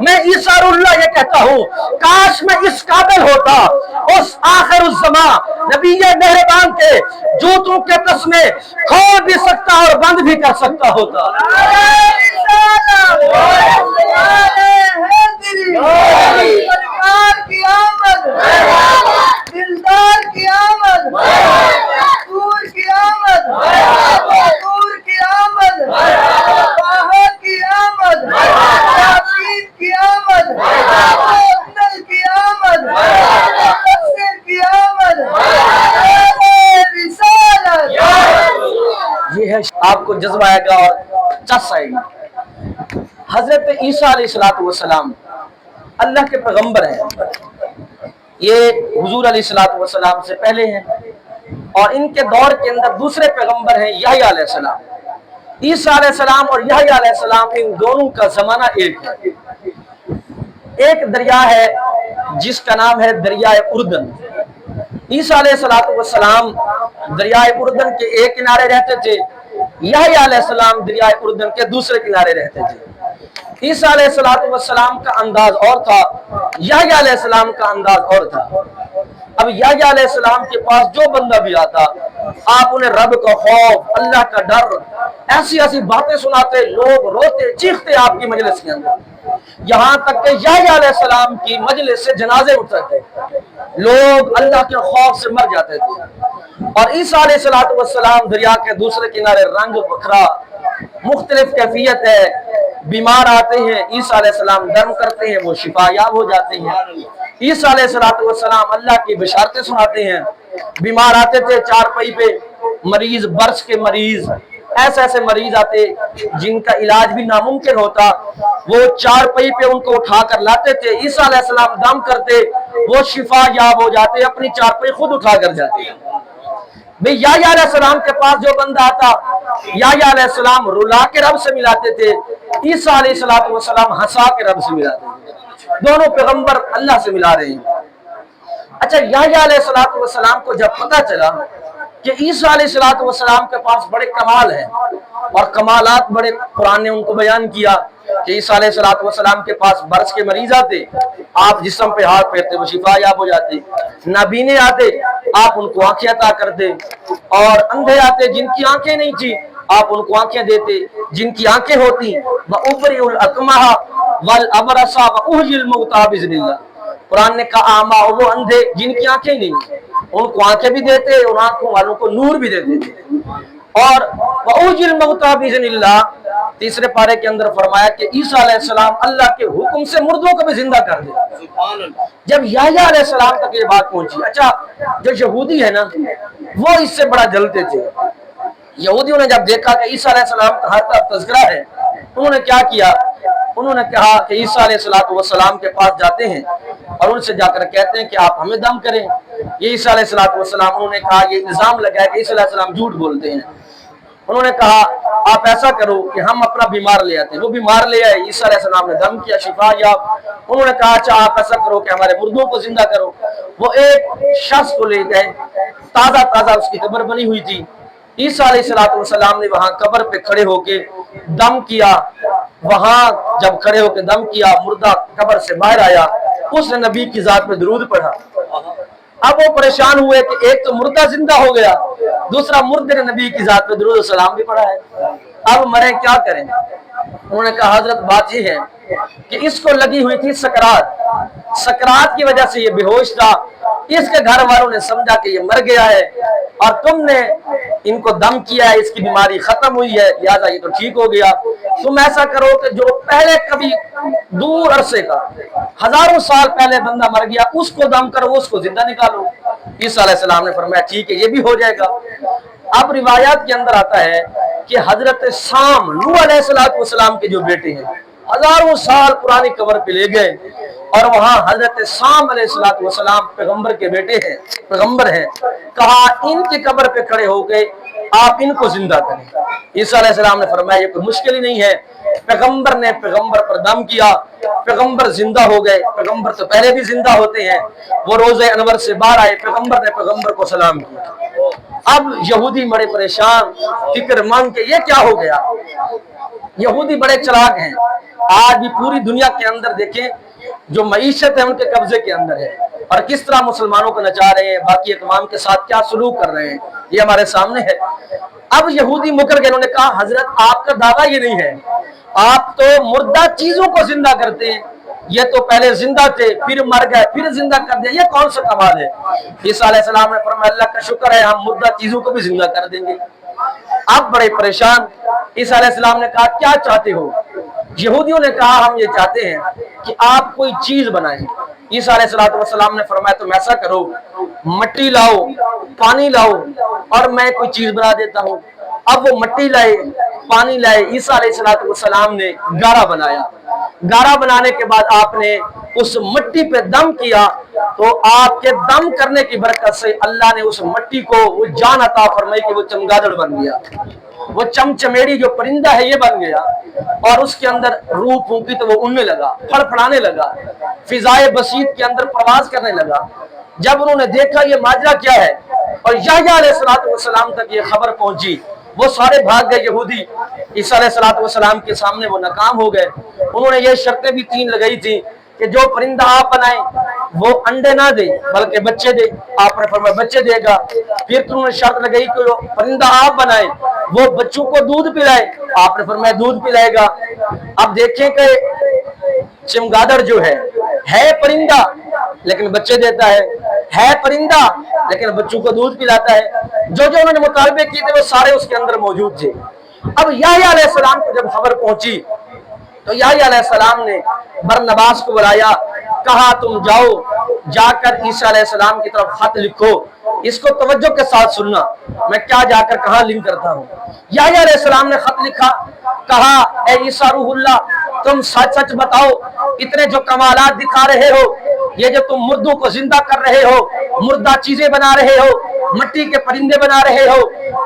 میں عیسیٰ اللہ یہ کہتا ہوں کاش میں اس قابل ہوتا اس آخر الزمان نبی مہربان کے جوتوں کے تسمے کھول بھی سکتا اور بند بھی کر سکتا ہوتا۔ یہ ہے آپ کو جذبہ آئے گا اور چس آئے گی۔ حضرت عیسیٰ علیہ السلام اللہ کے پیغمبر ہیں، یہ حضور علیہ السلام سے پہلے ہیں، اور ان کے دور کے اندر دوسرے پیغمبر ہیں یحییٰ علیہ السلام۔ عیسیٰ علیہ السلام اور یحییٰ علیہ السلام ان دونوں کا زمانہ ایک ہے۔ ایک دریا ہے جس کا نام ہے دریائے اردن۔ عیسیٰ علیہ السلام دریائے اردن کے ایک کنارے رہتے تھے، یحییٰ علیہ السلام دریائے اردن کے دوسرے کنارے رہتے تھے۔ عیسیٰ علیہ السلام کا انداز اور تھا، یحییٰ علیہ السلام کا انداز اور تھا۔ اب یحییٰ علیہ السلام کے پاس جو بندہ بھی آتا، آپ انہیں رب کا خوف، اللہ کا ڈر، ایسی ایسی باتیں سناتے، لوگ روتے چیختے آپ کی مجلس کے اندر، یہاں تک کہ یحییٰ علیہ السلام کی مجلس سے جنازے اٹھتے تھے، لوگ اللہ کے خوف سے مر جاتے تھے۔ اور عیسیٰ علیہ السلام دریا کے دوسرے کنارے رنگ بکھرا، مختلف کیفیت ہے، بیمار آتے ہیں عیسیٰ علیہ السلام درم کرتے ہیں، وہ شفا یاب ہو جاتے ہیں۔ عیسیٰ علیہ السلام اللہ کی بشارتیں سناتے ہیں۔ بیمار آتے تھے چارپائی پہ، مریض، برس کے مریض، ایسے ایسے مریض آتے جن کا علاج بھی ناممکن ہوتا، وہ چارپائی پہ ان کو اٹھا کر لاتے تھے، عیسیٰ علیہ السلام دم کرتے، وہ شفا یاب ہو جاتے، اپنی چارپائی خود اٹھا کر جاتے۔ بھئی یحییٰ علیہ السلام کے پاس جو بندہ آتا، یحییٰ علیہ السلام رلا کے رب سے ملاتے تھے، عیسیٰ علیہ السلام ہنسا کے رب سے ملاتے تھے۔ دونوں پیغمبر اللہ سے ملا رہے ہیں۔ اچھا، یحییٰ علیہ السلام کو جب پتہ چلا کہ عیسیٰ علیہ السلام کے پاس بڑے کمال ہیں اور کمالات بڑے، قرآن نے ان کو بیان کیا کہ عیسیٰ علیہ السلام کے پاس برس کے مریض آتے، آپ جسم پہ ہاتھ پھیرتے وہ شفا یاب ہو جاتے، نابینے آتے آپ ان کو آنکھیں عطا کرتے، اور اندھے آتے جن کی آنکھیں نہیں تھی آپ ان کو آنکھیں دیتے، جن کی آنکھیں ہوتی وَأُبْرِئُ الْأَكْمَحَ وَالْأَبْرَصَ وَأُحْيِي الْمَوْتَىٰ بِإِذْنِ اللَّهِ۔ قرآن نے کہا آما، وہ اندھے جن کی آنکھیں نہیں، ان کو آنکھیں بھی دیتے، ان آنکھوں والوں کو نور بھی دیتے تھے۔ اور وَأُحْيِي الْمَوْتَىٰ بِإِذْنِ اللَّهِ، تیسرے پارے کے اندر فرمایا کہ عیسیٰ علیہ السلام اللہ کے حکم سے مردوں کو بھی زندہ کر دے۔ جب یحییٰ علیہ السلام تک یہ بات پہنچی، اچھا جو یہودی ہے نا وہ اس سے بڑا جلتے تھے۔ یہودیوں نے جب دیکھا کہ عیسیٰ علیہ السلام کا ہر طرف تذکرہ ہے، انہوں نے کیا کیا، انہوں نے کہا کہ عیسیٰ علیہ السلام کے پاس جاتے ہیں اور ان سے جا کر کہتے ہیں کہ آپ ہمیں دم کریں۔ یہ عیسیٰ علیہ السلام، انہوں نے کہا، یہ الزام لگایا کہ عیسیٰ علیہ السلام جھوٹ بولتے ہیں۔ انہوں نے کہا آپ ایسا کرو کہ ہم اپنا بیمار لے آتے ہیں۔ وہ بیمار لے آئے، عیسیٰ علیہ السلام نے دم کیا، شفا یاب۔ انہوں نے کہا اچھا آپ ایسا کرو کہ ہمارے مردوں کو زندہ کرو۔ وہ ایک شخص کو لے گئے، تازہ اس کی قبر بنی ہوئی تھی، عیسیٰ علیہ السلام نے وہاں قبر پہ کھڑے ہو کے دم کیا۔ وہاں جب کھڑے ہو کے دم کیا، مردہ قبر سے باہر آیا، اس نے نبی کی ذات پہ درود پڑھا۔ اب وہ پریشان ہوئے کہ ایک تو مردہ زندہ ہو گیا، دوسرا مردے نے نبی کی ذات پہ درود و سلام بھی پڑھا ہے، اب مرے کیا کریں؟ انہوں نے کہا حضرت بات یہ ہے کہ اس کو لگی ہوئی تھی سکرات کی وجہ سے یہ بے ہوش تھا، اس کے گھر والوں نے سمجھا کہ یہ مر گیا ہے اور تم نے ان کو دم کیا ہے، اس کی بیماری ختم ہوئی ہے، لہذا یہ تو ٹھیک ہو گیا۔ تم ایسا کرو کہ جو پہلے کبھی دور عرصے کا ہزاروں سال پہلے بندہ مر گیا اس کو دم کرو، اس کو زندہ نکالو۔ عیسیٰ علیہ السلام نے فرمایا ٹھیک ہے، یہ بھی ہو جائے گا۔ اب روایات کے اندر آتا ہے کہ حضرت سام، نوح علیہ السلام کے جو بیٹے ہیں، ہزاروں سال پرانی قبر پہ لے گئے اور وہاں حضرت سام علیہ السلام پیغمبر کے بیٹے ہیں، پیغمبر ہیں، کہا ان کی قبر پہ کھڑے ہو گئے آپ ان کو زندہ کریں۔ عیسیٰ علیہ السلام نے فرمایا یہ کوئی مشکل ہی نہیں ہے۔ پیغمبر نے پیغمبر پر دم کیا، پیغمبر زندہ ہو گئے۔ پیغمبر تو پہلے بھی زندہ ہوتے ہیں۔ وہ روزہ انور سے باہر آئے، پیغمبر نے پیغمبر کو سلام کیا۔ اب یہودی بڑے پریشان فکر مند کہ یہ کیا ہو گیا. یہودی بڑے چلاک ہیں. آج بھی پوری دنیا کے اندر دیکھیں جو معیشت ہے ان کے قبضے کے اندر ہے، اور کس طرح مسلمانوں کو نچا رہے ہیں، باقی اقوام کے ساتھ کیا سلوک کر رہے ہیں، یہ ہمارے سامنے ہے. اب یہودی مکر گئے. انہوں نے کہا حضرت آپ کا دعویٰ یہ نہیں ہے، آپ تو مردہ چیزوں کو زندہ کرتے ہیں. یہ تو پہلے زندہ تھے، پھر مر گئے، پھر زندہ کر دیا، یہ کون سا کمال ہے؟ عیسیٰ علیہ السلام نے فرمایا اللہ کا شکر ہے ہم مردہ چیزوں کو بھی زندہ کر دیں گے. اب بڑے پریشان. عیسیٰ علیہ السلام نے کہا کیا چاہتے ہو؟ یہودیوں نے کہا ہم یہ چاہتے ہیں کہ آپ کوئی چیز بنائیں. عیسیٰ علیہ السلام نے فرمایا تم ایسا کرو، مٹی لاؤ، پانی لاؤ، اور میں کوئی چیز بنا دیتا ہوں. اب وہ مٹی لائے، پانی لائے. عیسیٰ علیہ السلام نے گارا بنایا. گارا بنانے کے بعد آپ نے اس مٹی پہ دم کیا، تو آپ کے دم کرنے کی برکت سے اللہ نے اس مٹی کو وہ جان عطا فرمائی کہ وہ چمگادڑ بن گیا. وہ چمچمیڑی جو پرندہ ہے یہ بن گیا، اور اس کے اندر روح پھونکی تو وہ اڑنے لگا، پھڑ پھڑانے لگا، فضائے بسیط کے اندر پرواز کرنے لگا. جب انہوں نے دیکھا یہ ماجرا کیا ہے اور یحییٰ علیہ السلام تک یہ خبر پہنچی، وہ سارے بھاگ گئے یہودی. عیسیٰ علیہ السلام کے سامنے وہ ناکام ہو گئے. انہوں نے یہ شرطیں بھی 3 لگائی تھی کہ جو پرندہ آپ بنائیں وہ انڈے نہ دے بلکہ بچے دے. آپ نے فرمایا بچے دے گا. پھر انہوں نے شرط لگائی کہ جو پرندہ آپ بنائیں وہ بچوں کو دودھ پلائے. آپ نے فرمایا دودھ پلائے گا. اب دیکھیں کہ چمگادڑ جو ہے پرندہ لیکن بچے دیتا ہے پرندہ لیکن بچوں کو دودھ پلاتا ہے. جو انہوں نے مطالبے کیے تھے وہ سارے اس کے اندر موجود تھے. اب یحییٰ علیہ السلام کو جب خبر پہنچی تو یحییٰ علیہ السلام نے برنباس کو بلایا، کہا تم جاؤ جا کر عیسیٰ علیہ السلام کی طرف خط لکھو. اس کو توجہ کے ساتھ سننا، میں کیا جا کر کہاں لنک کرتا ہوں. یحییٰ علیہ السلام نے خط لکھا، کہا اے عیسیٰ روح اللہ تم سچ سچ بتاؤ، اتنے جو کمالات دکھا رہے ہو، یہ جو تم مردوں کو زندہ کر رہے ہو، مردہ چیزیں بنا رہے ہو، مٹی کے پرندے بنا رہے ہو،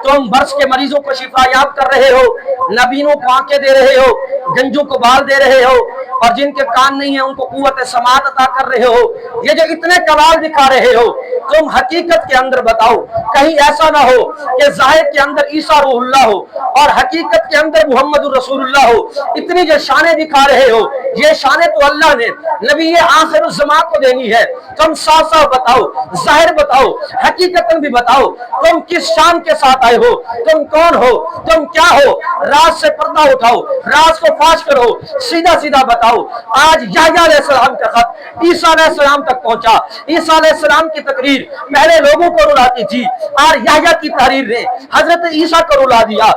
تم برس کے مریضوں کو شفا یاب کر رہے ہو، نبینوں کو آنکھیں دے رہے ہو، گنجوں کو بال دے رہے ہو، اور جن کے کان نہیں ہیں ان کو قوت سماعت عطا کر رہے ہو، یہ جو اتنے کمال دکھا رہے ہو، تم حقیقت کے اندر بتاؤ. کہیں ایسا نہ ہو کہ ظاہر کے اندر عیسیٰ روح اللہ ہو اور حقیقت کے اندر محمد رسول اللہ ہو. اتنی جو شانیں دکھا رہے ہو یہ شانیں تو اللہ نے نبی آخر الزمان کو دینی ہے. تم صاف صاف بتاؤ، ظاہر بتاؤ، حقیقت بھی بتاؤ تم کس شان کے ساتھ آئے ہو، تم کون ہو، تم کیا ہو. راز سے پردہ اٹھاؤ، راز کو فاش کرو، سیدھا سیدھا بتاؤ. آج یحییٰ علیہ السلام کا خط عیسیٰ علیہ السلام تک پہنچا. عیسیٰ علیہ السلام کی تقریر پہلے لوگوں کو رلاتی تھی، اور یحییٰ کی تحریر نے حضرت عیسیٰ کو رلا دیا.